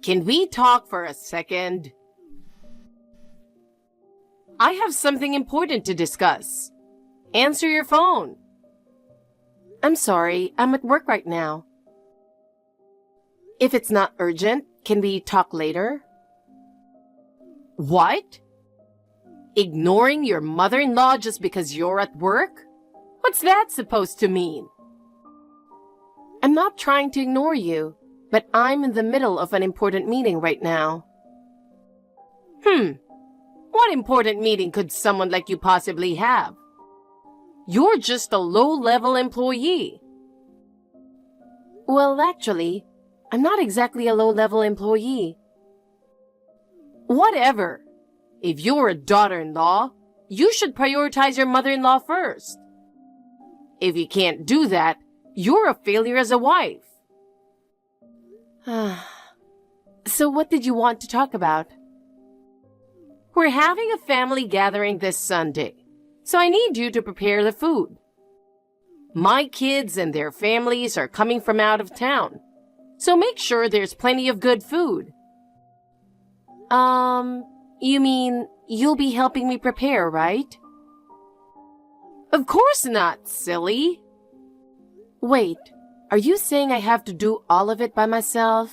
Can we talk for a second? I have something important to discuss. Answer your phone. I'm sorry, I'm at work right now. If it's not urgent, can we talk later? What? Ignoring your mother-in-law just because you're at work? What's that supposed to mean? I'm not trying to ignore you, but I'm in the middle of an important meeting right now. What important meeting could someone like you possibly have? You're just a low-level employee. Well, actually, I'm not exactly a low-level employee. Whatever. If you're a daughter-in-law, you should prioritize your mother-in-law first. If you can't do that, you're a failure as a wife. So what did you want to talk about? We're having a family gathering this Sunday, so I need you to prepare the food. My kids and their families are coming from out of town, so make sure there's plenty of good food. You mean you'll be helping me prepare, right? Of course not, silly. Wait, are you saying I have to do all of it by myself?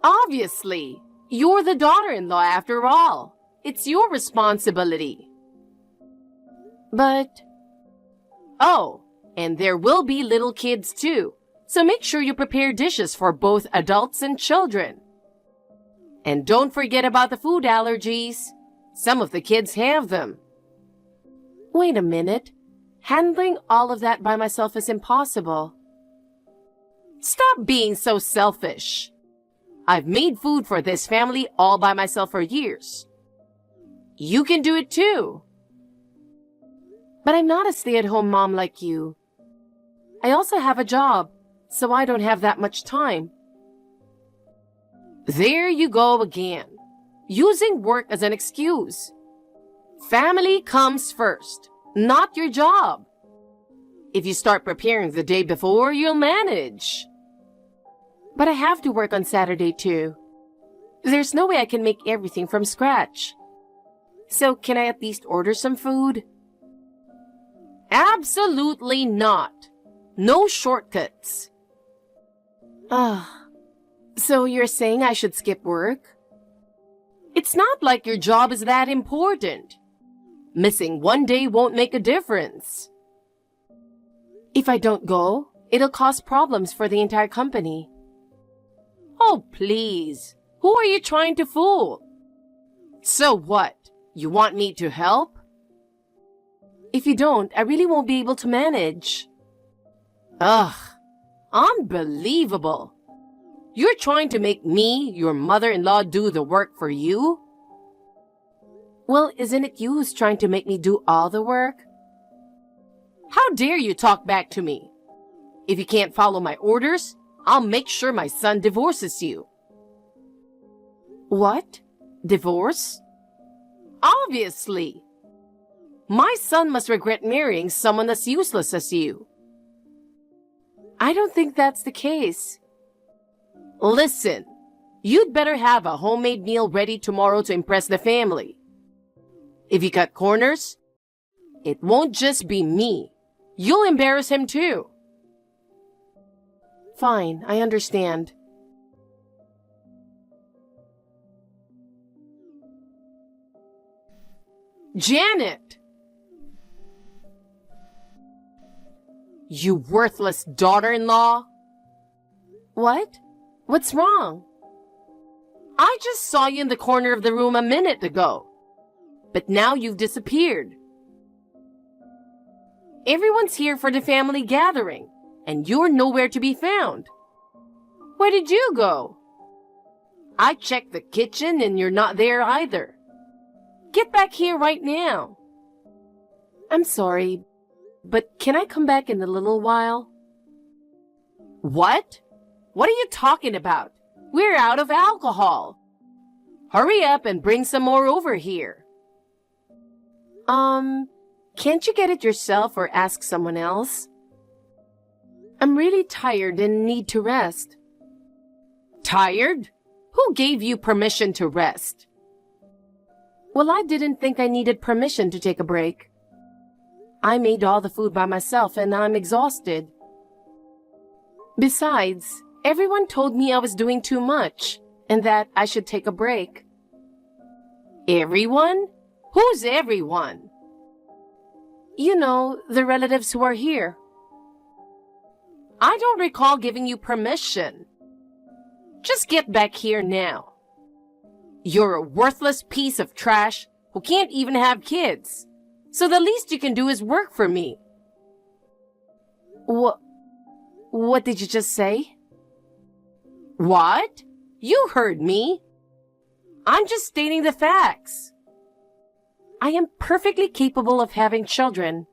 Obviously. You're the daughter-in-law after all. It's your responsibility. But... Oh, and there will be little kids too, so make sure you prepare dishes for both adults and children. And don't forget about the food allergies. Some of the kids have them. Wait a minute. Handling all of that by myself is impossible. Stop being so selfish. I've made food for this family all by myself for years. You can do it too. But I'm not a stay-at-home mom like you. I also have a job, so I don't have that much time. There you go again, using work as an excuse. Family comes first, not your job. If you start preparing the day before, you'll manage. But I have to work on Saturday too. There's no way I can make everything from scratch. So can I at least order some food? Absolutely not. No shortcuts. So you're saying I should skip work? It's not like your job is that important. Missing one day won't make a difference. If I don't go, it'll cause problems for the entire company. Oh, please. Who are you trying to fool? So what? You want me to help? If you don't, I really won't be able to manage. Ugh. Unbelievable. You're trying to make me, your mother-in-law, do the work for you? Well, isn't it you who's trying to make me do all the work? How dare you talk back to me? If you can't follow my orders, I'll make sure my son divorces you. What? Divorce? Obviously. My son must regret marrying someone as useless as you. I don't think that's the case. Listen, you'd better have a homemade meal ready tomorrow to impress the family. If you cut corners, it won't just be me. You'll embarrass him too. Fine, I understand. Janet! You worthless daughter-in-law! What? What's wrong? I just saw you in the corner of the room a minute ago. But now you've disappeared. Everyone's here for the family gathering, and you're nowhere to be found. Where did you go? I checked the kitchen and you're not there either. Get back here right now. I'm sorry, but can I come back in a little while? What? What are you talking about? We're out of alcohol. Hurry up and bring some more over here. Can't you get it yourself or ask someone else? I'm really tired and need to rest. Tired? Who gave you permission to rest? Well, I didn't think I needed permission to take a break. I made all the food by myself and I'm exhausted. Besides, everyone told me I was doing too much and that I should take a break. Everyone? Who's everyone? You know, the relatives who are here. I don't recall giving you permission. Just get back here now. You're a worthless piece of trash who can't even have kids. So the least you can do is work for me. What did you just say? What? You heard me. I'm just stating the facts. I am perfectly capable of having children.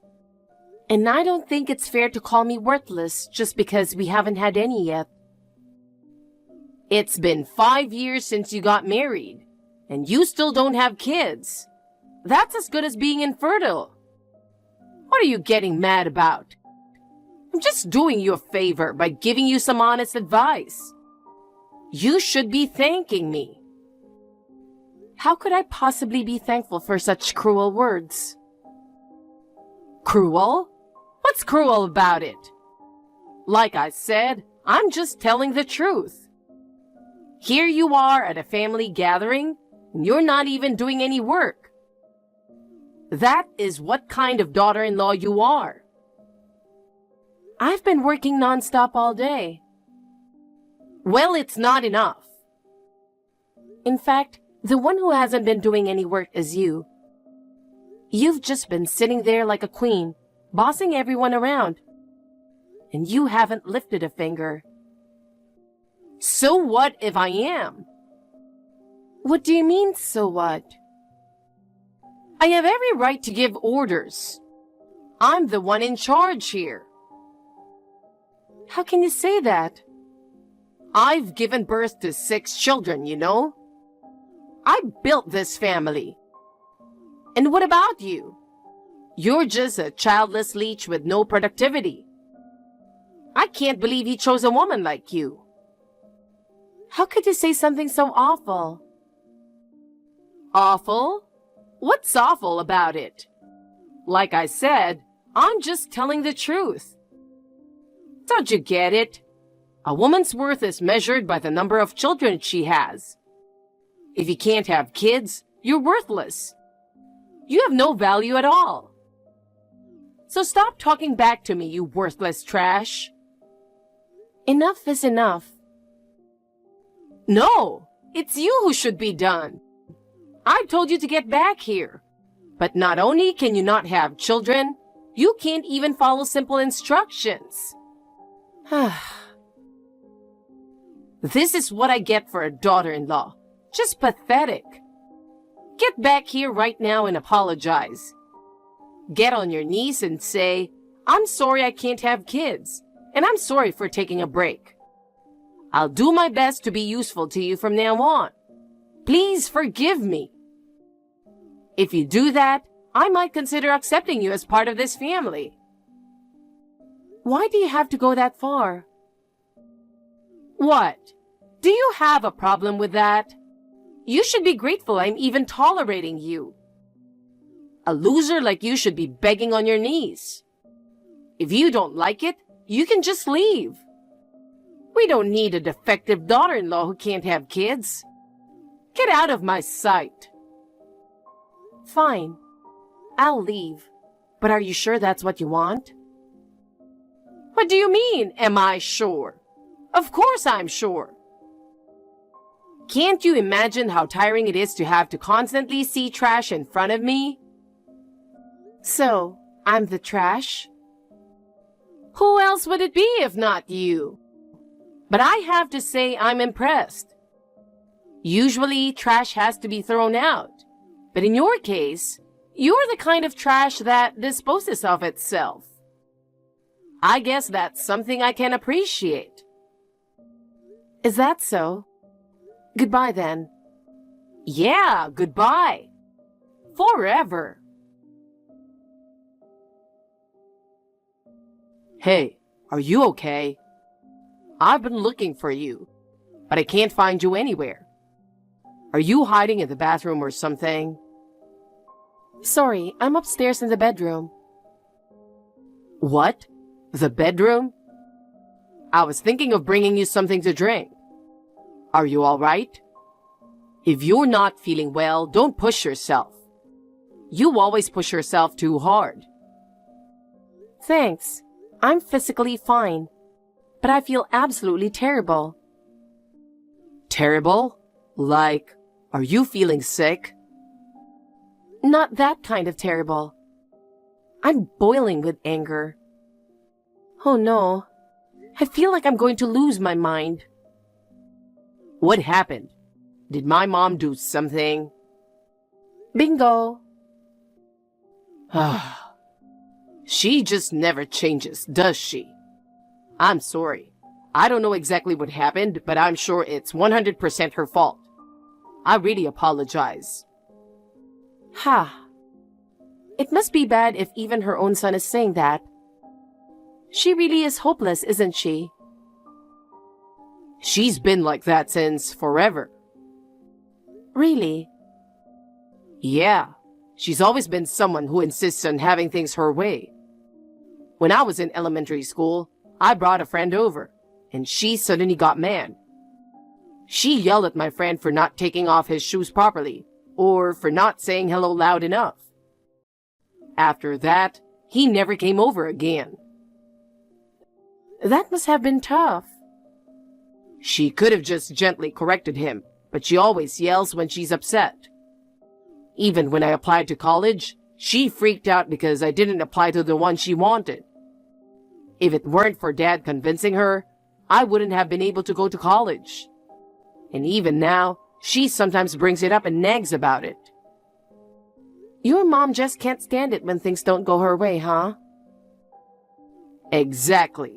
And I don't think it's fair to call me worthless just because we haven't had any yet. It's been 5 years since you got married, and you still don't have kids. That's as good as being infertile. What are you getting mad about? I'm just doing you a favor by giving you some honest advice. You should be thanking me. How could I possibly be thankful for such cruel words? Cruel? What's cruel about it? Like I said, I'm just telling the truth. Here you are at a family gathering, and you're not even doing any work. That is what kind of daughter-in-law you are. I've been working nonstop all day. Well, it's not enough. In fact, the one who hasn't been doing any work is you. You've just been sitting there like a queen, bossing everyone around. And you haven't lifted a finger. So what if I am? What do you mean, so what? I have every right to give orders. I'm the one in charge here. How can you say that? I've given birth to 6 children, you know. I built this family. And what about you? You're just a childless leech with no productivity. I can't believe he chose a woman like you. How could you say something so awful? Awful? What's awful about it? Like I said, I'm just telling the truth. Don't you get it? A woman's worth is measured by the number of children she has. If you can't have kids, you're worthless. You have no value at all. So stop talking back to me, you worthless trash. Enough is enough. No, it's you who should be done. I told you to get back here. But not only can you not have children, you can't even follow simple instructions. This is what I get for a daughter-in-law. Just pathetic. Get back here right now and apologize. Get on your knees and say, I'm sorry I can't have kids, and I'm sorry for taking a break. I'll do my best to be useful to you from now on. Please forgive me. If you do that, I might consider accepting you as part of this family. Why do you have to go that far? What? Do you have a problem with that? You should be grateful I'm even tolerating you. A loser like you should be begging on your knees. If you don't like it, you can just leave. We don't need a defective daughter-in-law who can't have kids. Get out of my sight. Fine. I'll leave. But are you sure that's what you want? What do you mean, am I sure? Of course I'm sure. Can't you imagine how tiring it is to have to constantly see trash in front of me? So, I'm the trash? Who else would it be if not you? But I have to say I'm impressed. Usually, trash has to be thrown out. But in your case, you're the kind of trash that disposes of itself. I guess that's something I can appreciate. Is that so? Goodbye then. Yeah, goodbye. Forever. Hey, are you okay? I've been looking for you. but I can't find you anywhere. Are you hiding in the bathroom or something? Sorry, I'm upstairs in the bedroom. What? The bedroom? I was thinking of bringing you something to drink. Are you all right? If you're not feeling well, don't push yourself. You always push yourself too hard. Thanks. I'm physically fine, but I feel absolutely terrible. Terrible? Like, are you feeling sick? Not that kind of terrible. I'm boiling with anger. Oh no. I feel like I'm going to lose my mind. What happened? Did my mom do something? Bingo. She just never changes, does she? I'm sorry. I don't know exactly what happened, but I'm sure it's 100% her fault. I really apologize. Ha. It must be bad if even her own son is saying that. She really is hopeless, isn't she? She's been like that since forever. Really? Yeah. She's always been someone who insists on having things her way. When I was in elementary school, I brought a friend over, and she suddenly got mad. She yelled at my friend for not taking off his shoes properly, or for not saying hello loud enough. After that, he never came over again. That must have been tough. She could have just gently corrected him, but she always yells when she's upset. Even when I applied to college, she freaked out because I didn't apply to the one she wanted. If it weren't for Dad convincing her, I wouldn't have been able to go to college. And even now, she sometimes brings it up and nags about it. Your mom just can't stand it when things don't go her way, huh? Exactly.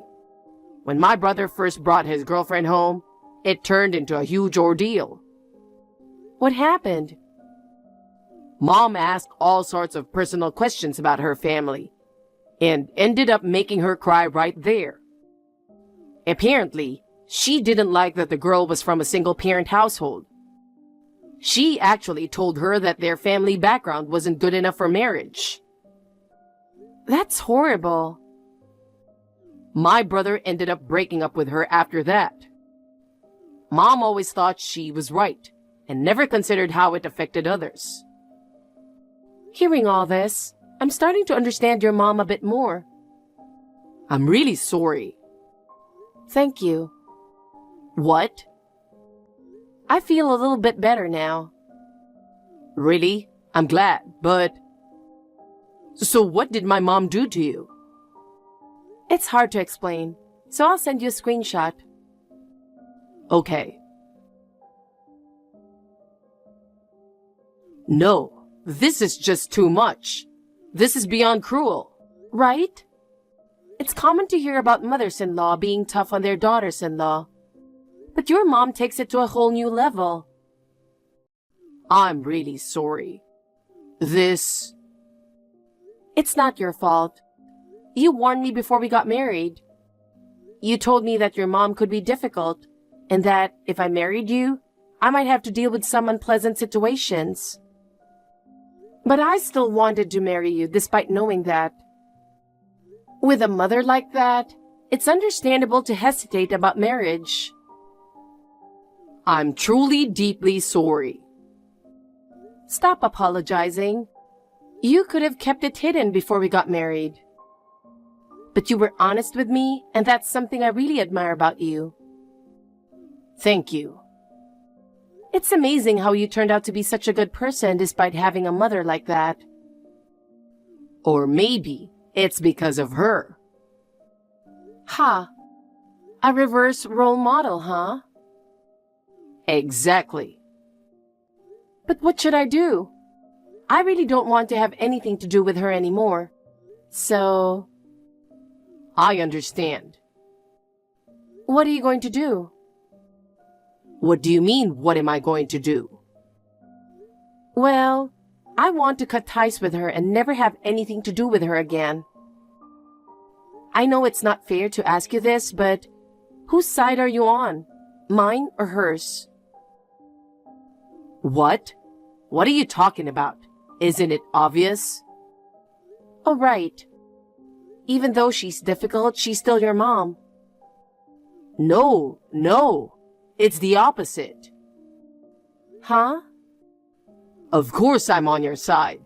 When my brother first brought his girlfriend home, it turned into a huge ordeal. What happened? Mom asked all sorts of personal questions about her family, and ended up making her cry right there. Apparently, she didn't like that the girl was from a single-parent household. She actually told her that their family background wasn't good enough for marriage. That's horrible. My brother ended up breaking up with her after that. Mom always thought she was right, and never considered how it affected others. Hearing all this, I'm starting to understand your mom a bit more. I'm really sorry. Thank you. What? I feel a little bit better now. Really? I'm glad, but... So what did my mom do to you? It's hard to explain, so I'll send you a screenshot. Okay. No, this is just too much. This is beyond cruel. Right? It's common to hear about mothers-in-law being tough on their daughters-in-law. But your mom takes it to a whole new level. I'm really sorry. It's not your fault. You warned me before we got married. You told me that your mom could be difficult, and that if I married you, I might have to deal with some unpleasant situations. But I still wanted to marry you despite knowing that. With a mother like that, it's understandable to hesitate about marriage. I'm truly deeply sorry. Stop apologizing. You could have kept it hidden before we got married. But you were honest with me, and that's something I really admire about you. Thank you. It's amazing how you turned out to be such a good person despite having a mother like that. Or maybe it's because of her. Ha! A reverse role model, huh? Exactly. But what should I do? I really don't want to have anything to do with her anymore. So... I understand. What are you going to do? What do you mean, what am I going to do? Well, I want to cut ties with her and never have anything to do with her again. I know it's not fair to ask you this, but whose side are you on? Mine or hers? What? What are you talking about? Isn't it obvious? Oh, right. Even though she's difficult, she's still your mom. No. It's the opposite. Huh? Of course I'm on your side.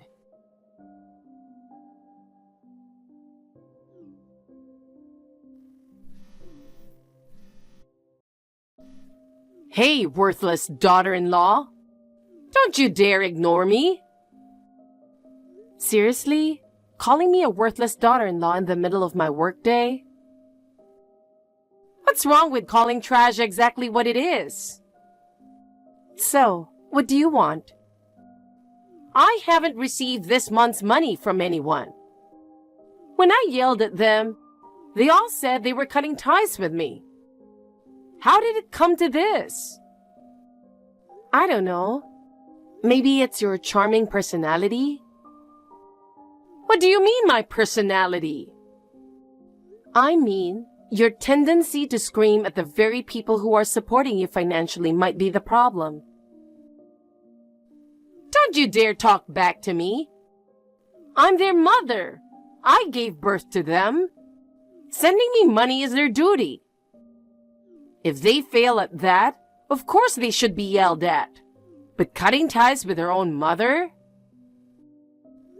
Hey, worthless daughter-in-law. Don't you dare ignore me. Seriously? Calling me a worthless daughter-in-law in the middle of my workday? What's wrong with calling trash exactly what it is? So, what do you want? I haven't received this month's money from anyone. When I yelled at them, they all said they were cutting ties with me. How did it come to this? I don't know. Maybe it's your charming personality? What do you mean, my personality? I mean, your tendency to scream at the very people who are supporting you financially might be the problem. Don't you dare talk back to me. I'm their mother. I gave birth to them. Sending me money is their duty. If they fail at that, of course they should be yelled at. But cutting ties with their own mother?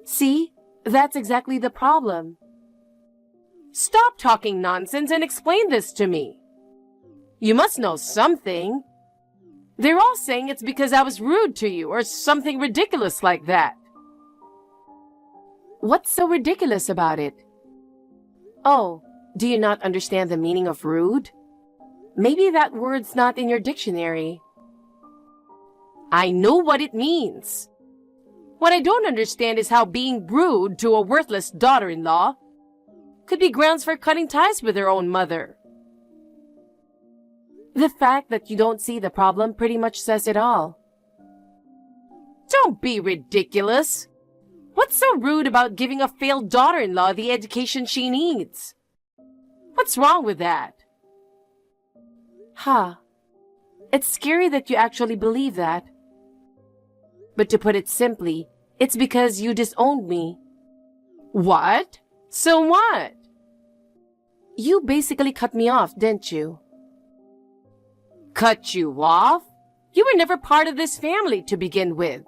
See, that's exactly the problem. Stop talking nonsense and explain this to me. You must know something. They're all saying it's because I was rude to you or something ridiculous like that. What's so ridiculous about it? Oh, do you not understand the meaning of rude? Maybe that word's not in your dictionary. I know what it means. What I don't understand is how being rude to a worthless daughter-in-law could be grounds for cutting ties with her own mother. The fact that you don't see the problem pretty much says it all. Don't be ridiculous. What's so rude about giving a failed daughter-in-law the education she needs? What's wrong with that? It's scary that you actually believe that. But to put it simply, it's because you disowned me. What? So what? You basically cut me off, didn't you? Cut you off? You were never part of this family to begin with.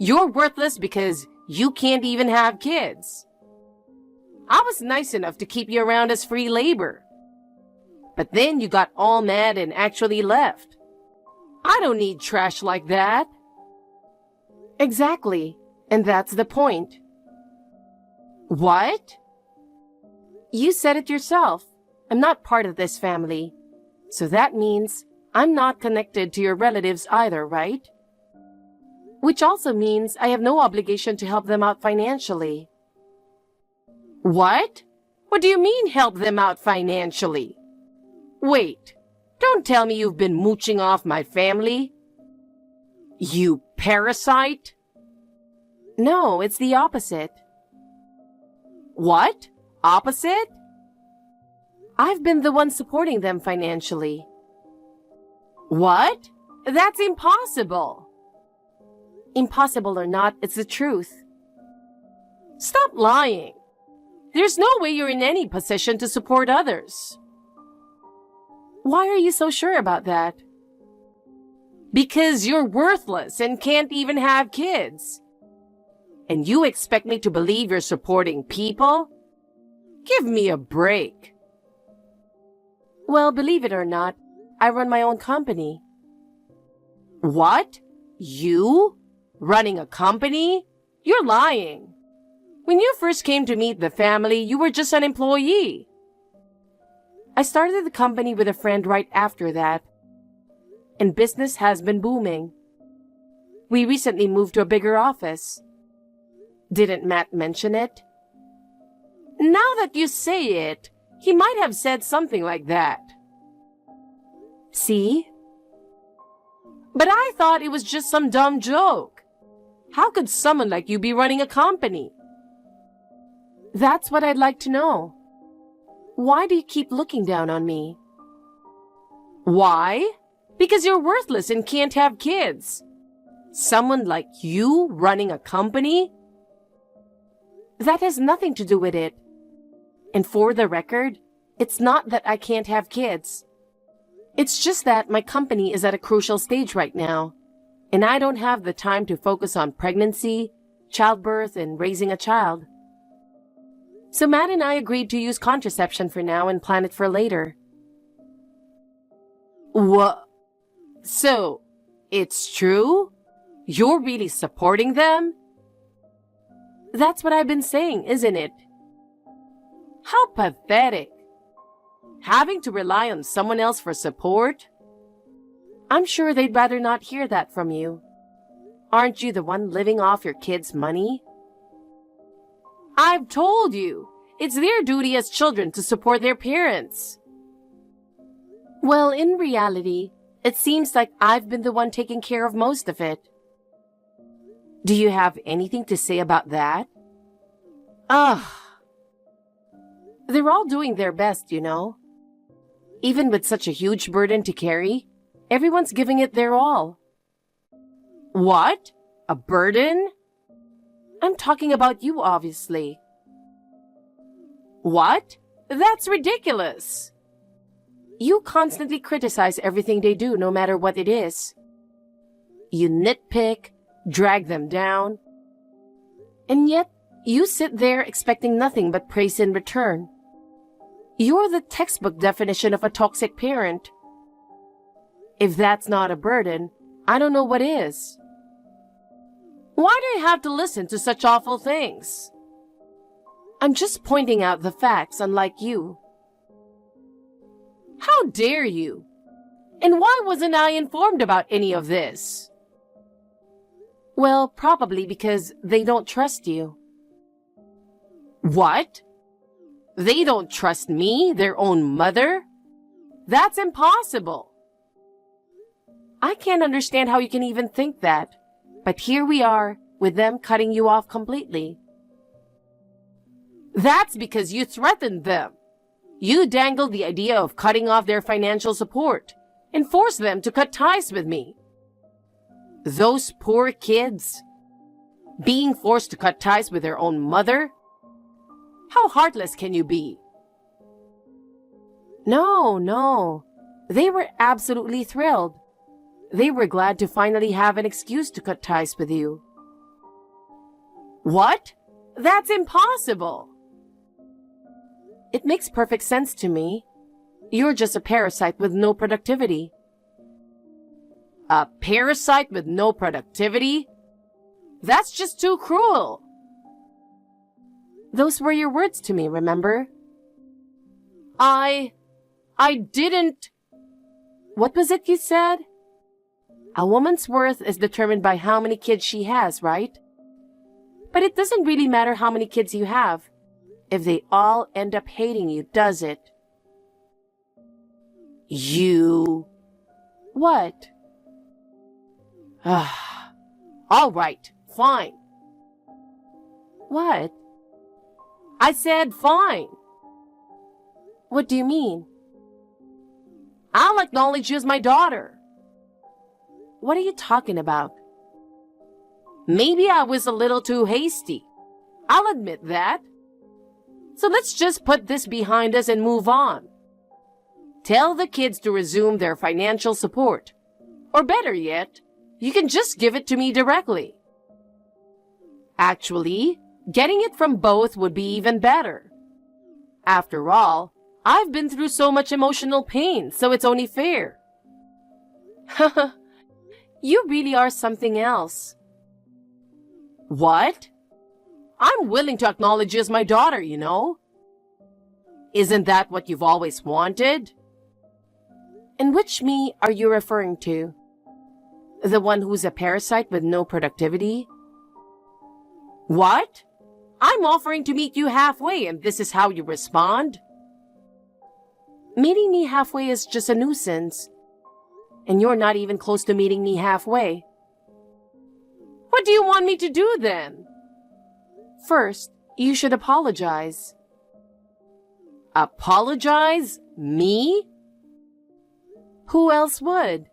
You're worthless because you can't even have kids. I was nice enough to keep you around as free labor. But then you got all mad and actually left. I don't need trash like that. Exactly. And that's the point. What? You said it yourself. I'm not part of this family. So that means I'm not connected to your relatives either, right? Which also means I have no obligation to help them out financially. What? What do you mean help them out financially? Wait, don't tell me you've been mooching off my family. You parasite? No, it's the opposite. What? Opposite? I've been the one supporting them financially. What? That's impossible. Impossible or not, it's the truth. Stop lying. There's no way you're in any position to support others. Why are you so sure about that? Because you're worthless and can't even have kids. And you expect me to believe you're supporting people? Give me a break. Well, believe it or not, I run my own company. What? You? Running a company? You're lying. When you first came to meet the family, you were just an employee. I started the company with a friend right after that, and business has been booming. We recently moved to a bigger office. Didn't Matt mention it? Now that you say it, he might have said something like that. See? But I thought it was just some dumb joke. How could someone like you be running a company? That's what I'd like to know. Why do you keep looking down on me? Why? Because you're worthless and can't have kids. Someone like you running a company? That has nothing to do with it. And for the record, it's not that I can't have kids. It's just that my company is at a crucial stage right now, and I don't have the time to focus on pregnancy, childbirth, and raising a child. So Matt and I agreed to use contraception for now and plan it for later. What? So, it's true? You're really supporting them? That's what I've been saying, isn't it? How pathetic. Having to rely on someone else for support? I'm sure they'd rather not hear that from you. Aren't you the one living off your kids' money? I've told you, it's their duty as children to support their parents. Well, in reality, it seems like I've been the one taking care of most of it. Do you have anything to say about that? Ugh. They're all doing their best, you know. Even with such a huge burden to carry, everyone's giving it their all. What? A burden? I'm talking about you, obviously. What? That's ridiculous. You constantly criticize everything they do, no matter what it is. You nitpick, drag them down. And yet, you sit there expecting nothing but praise in return. You're the textbook definition of a toxic parent. If that's not a burden, I don't know what is. Why do you have to listen to such awful things? I'm just pointing out the facts, unlike you. How dare you? And why wasn't I informed about any of this? Well, probably because they don't trust you. What? They don't trust me, their own mother? That's impossible. I can't understand how you can even think that. But here we are, with them cutting you off completely. That's because you threatened them. You dangled the idea of cutting off their financial support and forced them to cut ties with me. Those poor kids. Being forced to cut ties with their own mother? How heartless can you be? No. They were absolutely thrilled. They were glad to finally have an excuse to cut ties with you. What? That's impossible. It makes perfect sense to me. You're just a parasite with no productivity. A parasite with no productivity? That's just too cruel. Those were your words to me, remember? I didn't... What was it you said? A woman's worth is determined by how many kids she has, right? But it doesn't really matter how many kids you have, if they all end up hating you, does it? You... What? All right, fine. What? I said fine. What do you mean? I'll acknowledge you as my daughter. What are you talking about? Maybe I was a little too hasty. I'll admit that. So let's just put this behind us and move on. Tell the kids to resume their financial support. Or better yet, you can just give it to me directly. Actually, getting it from both would be even better. After all, I've been through so much emotional pain, so it's only fair. You really are something else. What? I'm willing to acknowledge you as my daughter, you know. Isn't that what you've always wanted? And which me are you referring to? The one who's a parasite with no productivity? What? I'm offering to meet you halfway and this is how you respond? Meeting me halfway is just a nuisance. And you're not even close to meeting me halfway. What do you want me to do then? First, you should apologize. Apologize? Me? Who else would?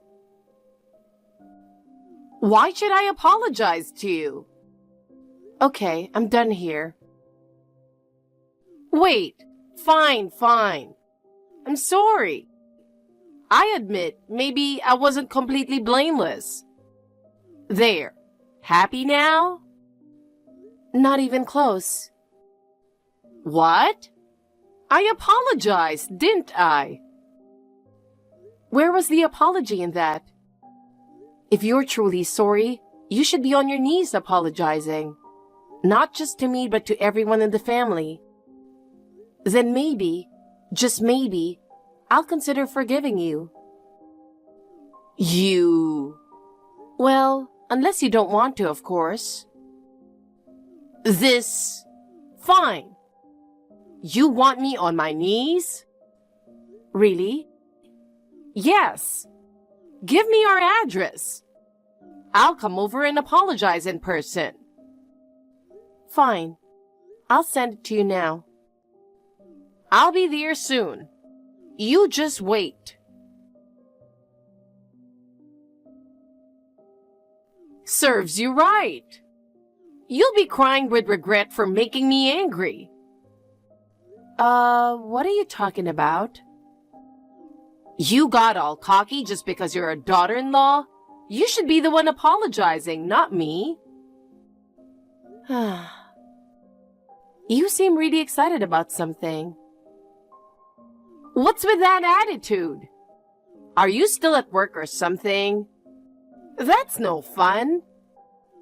Why should I apologize to you? Okay, I'm done here. Wait, fine. I'm sorry. I admit, maybe I wasn't completely blameless. There. Happy now? Not even close. What? I apologized, didn't I? Where was the apology in that? If you're truly sorry, you should be on your knees apologizing. Not just to me, but to everyone in the family. Then maybe, just maybe, I'll consider forgiving you. You... Well, unless you don't want to, of course. This... Fine. You want me on my knees? Really? Yes. Give me your address. I'll come over and apologize in person. Fine. I'll send it to you now. I'll be there soon. You just wait. Serves you right. You'll be crying with regret for making me angry. What are you talking about? You got all cocky just because you're a daughter-in-law? You should be the one apologizing, not me. You seem really excited about something. What's with that attitude? Are you still at work or something? That's no fun.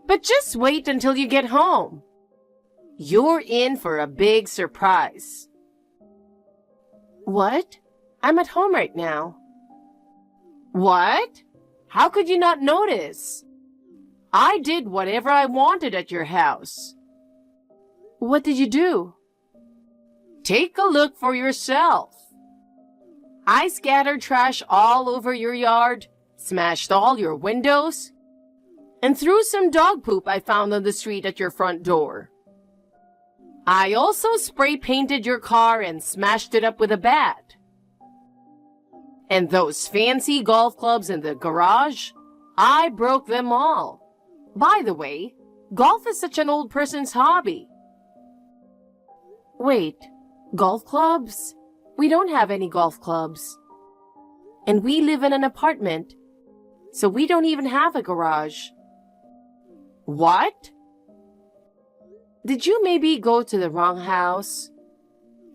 But just wait until you get home. You're in for a big surprise. What? I'm at home right now. What? How could you not notice? I did whatever I wanted at your house. What did you do? Take a look for yourself. I scattered trash all over your yard, smashed all your windows, and threw some dog poop I found on the street at your front door. I also spray painted your car and smashed it up with a bat. And those fancy golf clubs in the garage, I broke them all. By the way, golf is such an old person's hobby. Wait, golf clubs? We don't have any golf clubs. And we live in an apartment, so we don't even have a garage. What? Did you maybe go to the wrong house?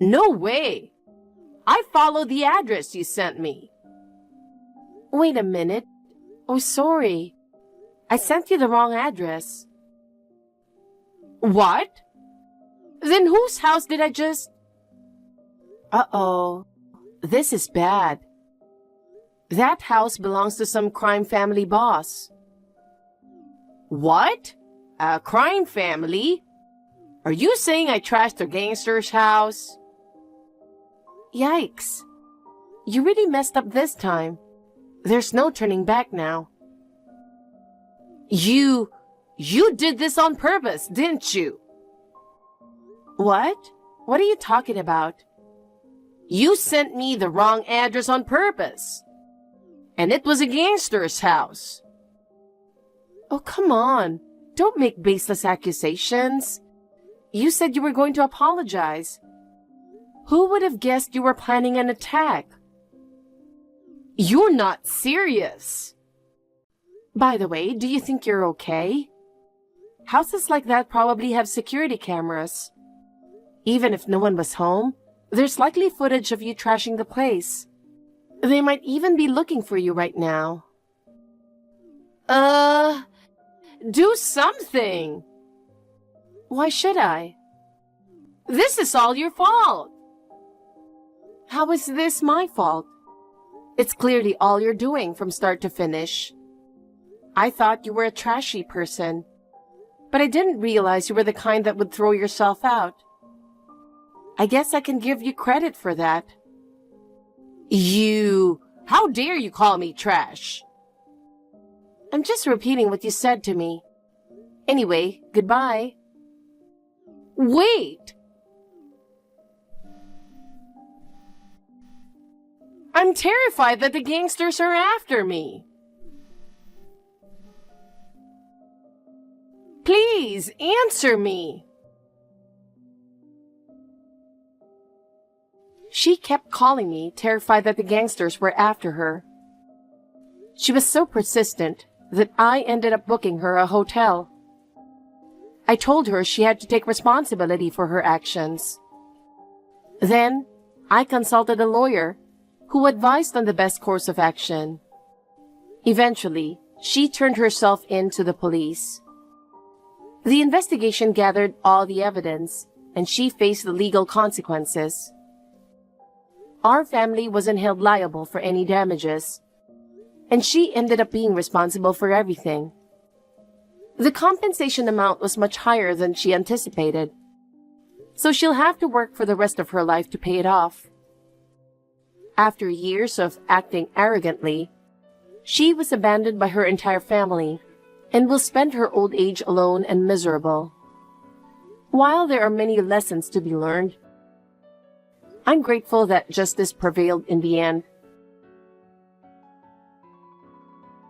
No way. I followed the address you sent me. Wait a minute. Oh, sorry. I sent you the wrong address. What? Then whose house did I just... Uh-oh. This is bad. That house belongs to some crime family boss. What? A crime family? Are you saying I trashed a gangster's house? Yikes. You really messed up this time. There's no turning back now. You did this on purpose, didn't you? What? What are you talking about? You sent me the wrong address on purpose. And it was a gangster's house. Oh, come on. Don't make baseless accusations. You said you were going to apologize. Who would have guessed you were planning an attack? You're not serious. By the way, do you think you're okay? Houses like that probably have security cameras. Even if no one was home, there's likely footage of you trashing the place. They might even be looking for you right now. Do something. Why should I? This is all your fault. How is this my fault? It's clearly all you're doing from start to finish. I thought you were a trashy person, but I didn't realize you were the kind that would throw yourself out. I guess I can give you credit for that. How dare you call me trash? I'm just repeating what you said to me. Anyway, goodbye. Wait! I'm terrified that the gangsters are after me. Please answer me. She kept calling me, terrified that the gangsters were after her. She was so persistent that I ended up booking her a hotel. I told her she had to take responsibility for her actions. Then, I consulted a lawyer who advised on the best course of action. Eventually, she turned herself in to the police. The investigation gathered all the evidence, and she faced the legal consequences. Our family wasn't held liable for any damages, and she ended up being responsible for everything. The compensation amount was much higher than she anticipated, so she'll have to work for the rest of her life to pay it off. After years of acting arrogantly, she was abandoned by her entire family and will spend her old age alone and miserable. While there are many lessons to be learned, I'm grateful that justice prevailed in the end.